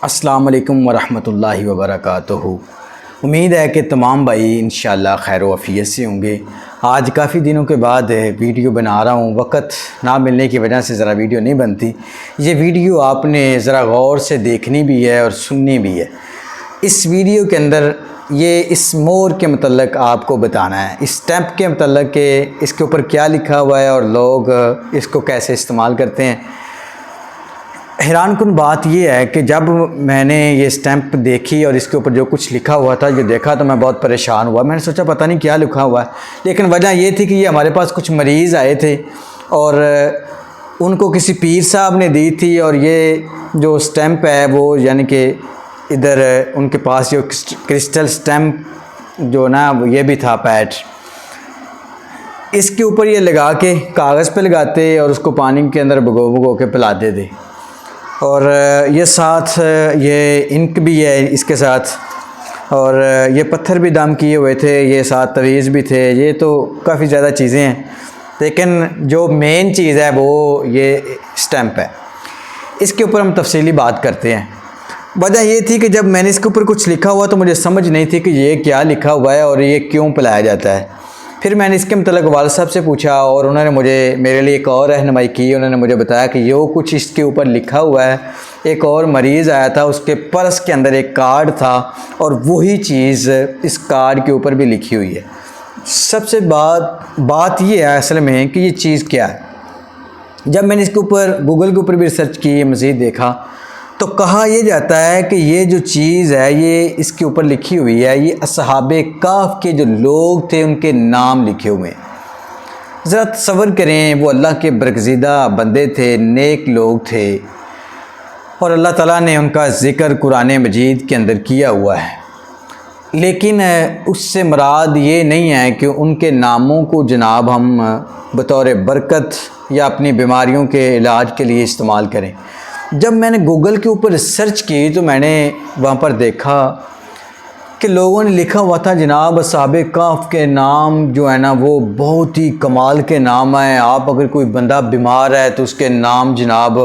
السلام علیکم ورحمۃ اللہ وبرکاتہ۔ امید ہے کہ تمام بھائی انشاءاللہ خیر و عافیت سے ہوں گے۔ آج کافی دنوں کے بعد ویڈیو بنا رہا ہوں، وقت نہ ملنے کی وجہ سے ذرا ویڈیو نہیں بنتی۔ یہ ویڈیو آپ نے ذرا غور سے دیکھنی بھی ہے اور سننی بھی ہے۔ اس ویڈیو کے اندر یہ اس مور کے متعلق آپ کو بتانا ہے، اس اسٹیمپ کے متعلق کہ اس کے اوپر کیا لکھا ہوا ہے اور لوگ اس کو کیسے استعمال کرتے ہیں۔ حیران کن بات یہ ہے کہ جب میں نے یہ اسٹیمپ دیکھی اور اس کے اوپر جو کچھ لکھا ہوا تھا یہ دیکھا تو میں بہت پریشان ہوا۔ میں نے سوچا پتہ نہیں کیا لکھا ہوا ہے، لیکن وجہ یہ تھی کہ یہ ہمارے پاس کچھ مریض آئے تھے اور ان کو کسی پیر صاحب نے دی تھی، اور یہ جو اسٹیمپ ہے وہ یعنی کہ ادھر ان کے پاس جو کرسٹل اسٹیمپ جو نا یہ بھی تھا پیڈ، اس کے اوپر یہ لگا کے کاغذ پہ لگاتے اور اس کو پانی کے اندر بھگو کے پلاتے تھے، اور یہ ساتھ یہ انک بھی ہے اس کے ساتھ، اور یہ پتھر بھی دم کیے ہوئے تھے، یہ ساتھ تویز بھی تھے۔ یہ تو کافی زیادہ چیزیں ہیں، لیکن جو مین چیز ہے وہ یہ اسٹیمپ ہے۔ اس کے اوپر ہم تفصیلی بات کرتے ہیں۔ وجہ یہ تھی کہ جب میں نے اس کے اوپر کچھ لکھا ہوا تو مجھے سمجھ نہیں تھی کہ یہ کیا لکھا ہوا ہے اور یہ کیوں پلایا جاتا ہے۔ پھر میں نے اس کے متعلق والد صاحب سے پوچھا اور انہوں نے میرے لیے ایک اور رہنمائی کی۔ انہوں نے مجھے بتایا کہ یہ کچھ اس کے اوپر لکھا ہوا ہے۔ ایک اور مریض آیا تھا، اس کے پرس کے اندر ایک کارڈ تھا اور وہی چیز اس کارڈ کے اوپر بھی لکھی ہوئی ہے۔ سب سے بات یہ ہے اصل میں کہ یہ چیز کیا ہے۔ جب میں نے اس کے اوپر گوگل کے اوپر بھی ریسرچ کی، مزید دیکھا تو کہا یہ جاتا ہے کہ یہ جو چیز ہے یہ اس کے اوپر لکھی ہوئی ہے، یہ اصحاب کہف کے جو لوگ تھے ان کے نام لکھے ہوئے ہیں۔ ذرا تصور کریں، وہ اللہ کے برگزیدہ بندے تھے، نیک لوگ تھے، اور اللہ تعالیٰ نے ان کا ذکر قرآن مجید کے اندر کیا ہوا ہے، لیکن اس سے مراد یہ نہیں ہے کہ ان کے ناموں کو جناب ہم بطور برکت یا اپنی بیماریوں کے علاج کے لیے استعمال کریں۔ جب میں نے گوگل کے اوپر سرچ کی تو میں نے وہاں پر دیکھا کہ لوگوں نے لکھا ہوا تھا جناب اصحاب کہف کے نام جو ہے نا وہ بہت ہی کمال کے نام ہیں۔ آپ اگر کوئی بندہ بیمار ہے تو اس کے نام جناب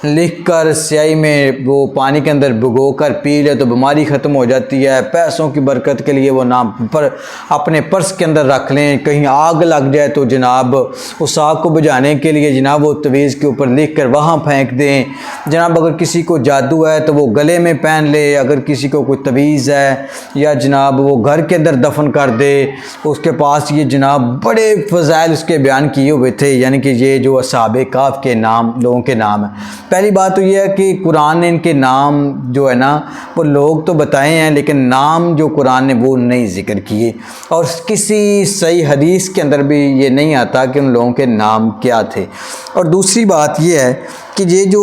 لکھ کر سیاہی میں وہ پانی کے اندر بھگو کر پی لے تو بیماری ختم ہو جاتی ہے۔ پیسوں کی برکت کے لیے وہ نام پر اپنے پرس کے اندر رکھ لیں، کہیں آگ لگ جائے تو جناب اس آگ کو بجھانے کے لیے جناب وہ تویز کے اوپر لکھ کر وہاں پھینک دیں۔ جناب اگر کسی کو جادو ہے تو وہ گلے میں پہن لے، اگر کسی کو کوئی تویز ہے یا جناب وہ گھر کے اندر دفن کر دے۔ اس کے پاس یہ جناب بڑے فضائل اس کے بیان کیے ہوئے تھے، یعنی کہ یہ جو اصحاب کہف کے نام لوگوں کے نام ہیں۔ پہلی بات تو یہ ہے کہ قرآن نے ان کے نام جو ہے نا وہ لوگ تو بتائے ہیں، لیکن نام جو قرآن نے وہ نہیں ذکر کیے، اور کسی صحیح حدیث کے اندر بھی یہ نہیں آتا کہ ان لوگوں کے نام کیا تھے۔ اور دوسری بات یہ ہے کہ یہ جو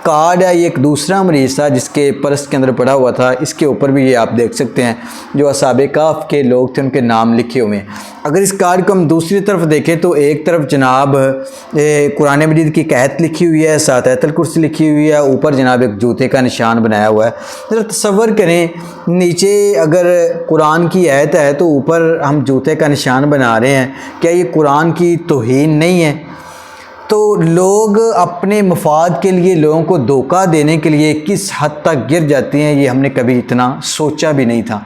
کارڈ ہے یہ ایک دوسرا مریض تھا جس کے پرس کے اندر پڑا ہوا تھا، اس کے اوپر بھی یہ آپ دیکھ سکتے ہیں جو اصحاب کہف کے لوگ تھے ان کے نام لکھے ہوئے ہیں۔ اگر اس کارڈ کو ہم دوسری طرف دیکھیں تو ایک طرف جناب قرآن مجید کی ایت لکھی ہوئی ہے، ساتھ آیت الکرسی لکھی ہوئی ہے، اوپر جناب ایک جوتے کا نشان بنایا ہوا ہے۔ ذرا تصور کریں، نیچے اگر قرآن کی ایت ہے تو اوپر ہم جوتے کا نشان بنا رہے ہیں، کیا یہ قرآن کی توہین نہیں ہے؟ تو لوگ اپنے مفاد کے لیے لوگوں کو دھوکہ دینے کے لیے کس حد تک گر جاتے ہیں یہ ہم نے کبھی اتنا سوچا بھی نہیں تھا۔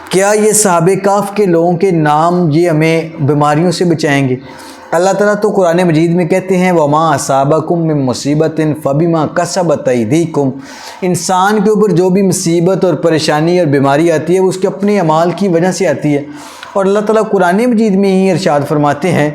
کیا یہ اصحاب کہف کے لوگوں کے نام یہ ہمیں بیماریوں سے بچائیں گے؟ اللہ تعالیٰ تو قرآن مجید میں کہتے ہیں وَمَا أَصَابَكُم مِّن مُّصِيبَةٍ فَبِمَا كَسَبَتْ أَيْدِيكُمْ۔ انسان کے اوپر جو بھی مصیبت اور پریشانی اور بیماری آتی ہے وہ اس کے اپنے اعمال کی وجہ سے آتی ہے، اور اللہ تعالیٰ قرآن مجید میں ہی ارشاد فرماتے ہیں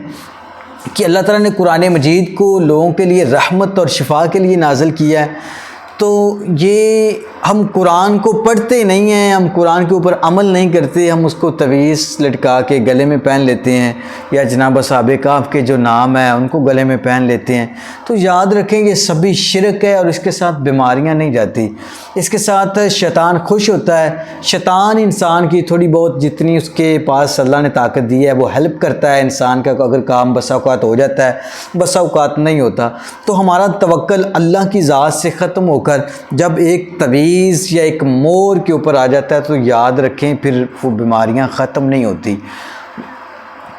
کہ اللہ تعالیٰ نے قرآن مجید کو لوگوں کے لیے رحمت اور شفا کے لیے نازل کیا ہے۔ تو یہ ہم قرآن کو پڑھتے نہیں ہیں، ہم قرآن کے اوپر عمل نہیں کرتے، ہم اس کو تویز لٹکا کے گلے میں پہن لیتے ہیں، یا جناب اصحاب کہف کے جو نام ہیں ان کو گلے میں پہن لیتے ہیں۔ تو یاد رکھیں یہ سبھی شرک ہے، اور اس کے ساتھ بیماریاں نہیں جاتی، اس کے ساتھ شیطان خوش ہوتا ہے۔ شیطان انسان کی تھوڑی بہت جتنی اس کے پاس اللہ نے طاقت دی ہے وہ ہیلپ کرتا ہے انسان کا، اگر کام بسا اوقات ہو جاتا ہے، بسا اوقات نہیں ہوتا۔ تو ہمارا توکل اللہ کی ذات سے ختم ہو کر جب ایک تویز یا ایک مور کے اوپر آ جاتا ہے تو یاد رکھیں پھر وہ بیماریاں ختم نہیں ہوتی۔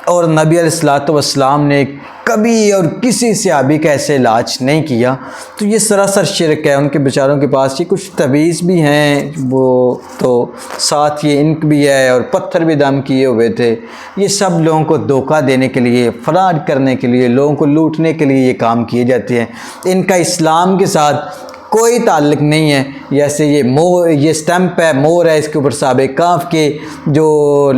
اور نبی علیہ الصلوۃ والسلام نے کبھی اور کسی صحابی کا ایسے علاج نہیں کیا، تو یہ سراسر شرک ہے۔ ان کے بیچاروں کے پاس یہ کچھ تعویذ بھی ہیں، وہ تو ساتھ یہ انک بھی ہے اور پتھر بھی دم کیے ہوئے تھے۔ یہ سب لوگوں کو دھوکہ دینے کے لیے، فراڈ کرنے کے لیے، لوگوں کو لوٹنے کے لیے یہ کام کیے جاتے ہیں۔ ان کا اسلام کے ساتھ کوئی تعلق نہیں ہے۔ جیسے یہ سٹیمپ ہے، مور ہے، اس کے اوپر صحابہ کہف کے جو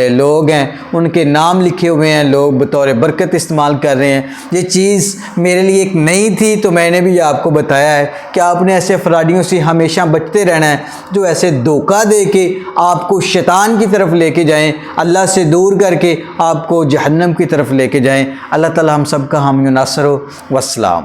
لوگ ہیں ان کے نام لکھے ہوئے ہیں، لوگ بطور برکت استعمال کر رہے ہیں۔ یہ چیز میرے لیے ایک نئی تھی، تو میں نے بھی آپ کو بتایا ہے کہ آپ نے ایسے فراڈیوں سے ہمیشہ بچتے رہنا ہے، جو ایسے دھوکہ دے کے آپ کو شیطان کی طرف لے کے جائیں، اللہ سے دور کر کے آپ کو جہنم کی طرف لے کے جائیں۔ اللہ تعالی ہم سب کا حامی و ناصر ہو۔ والسلام۔